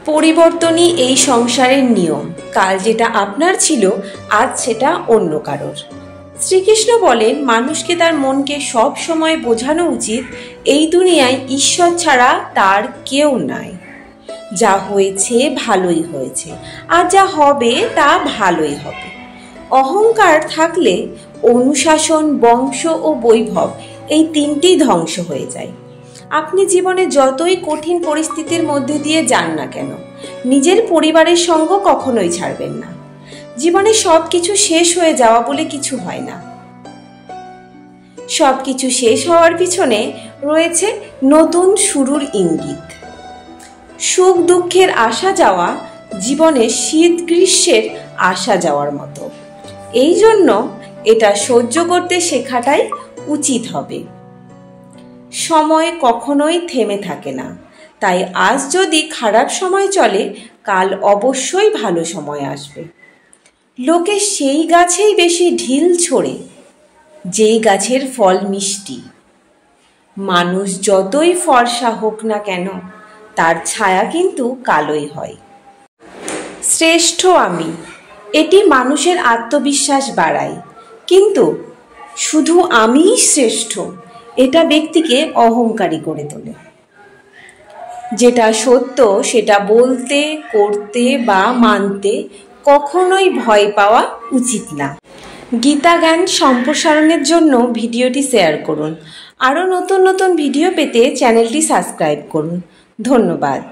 পরিবর্তনই এই সংসারের নিয়ম। কাল যেটা আপনার ছিল, আজ সেটা অন্য কারোর। শ্রীকৃষ্ণ বলেন, মানুষকে তার মনকে সব সময় বোঝানো উচিত এই দুনিয়ায় ঈশ্বর ছাড়া তার কেউ নাই। যা হয়েছে ভালোই হয়েছে, আর যা হবে তা ভালোই হবে। অহংকার থাকলে অনুশাসন, বংশ ও বৈভব এই তিনটি ধ্বংস হয়ে যায়। আপনি জীবনে যতই কঠিন পরিস্থিতির মধ্যে দিয়ে যান না কেন, নিজের পরিবারের সঙ্গ কখনোই ছাড়বেন না। জীবনে সব কিছু শেষ হয়ে যাওয়া বলে কিছু হয় না। সব কিছু শেষ হওয়ার পিছনে রয়েছে নতুন শুরুর ইঙ্গিত। সুখ দুঃখের আসা যাওয়া জীবনের শীত গ্রীষ্মের আসা যাওয়ার মতো। এই জন্য এটা সহ্য করতে শেখাটাই উচিত হবে। সময় কখনোই থেমে থাকে না, তাই আজ যদি খারাপ সময় চলে, কাল অবশ্যই ভালো সময় আসবে। লোকে সেই গাছেই বেশি ঢিল ছোড়ে যেই গাছের ফল মিষ্টি। মানুষ যতই ফর্সা হোক না কেন, তার ছায়া কিন্তু কালোই হয়। শ্রেষ্ঠ আমি, এটি মানুষের আত্মবিশ্বাস বাড়ায়, কিন্তু শুধু আমিই শ্রেষ্ঠ এটা ব্যক্তিকে অহংকারী করে তোলে। যেটা সত্য সেটা বলতে, করতে বা মানতে কখনোই ভয় পাওয়া উচিত না। গীতা জ্ঞান সম্প্রসারণের জন্য ভিডিওটি শেয়ার করুন। আরও নতুন নতুন ভিডিও পেতে চ্যানেলটি সাবস্ক্রাইব করুন। ধন্যবাদ।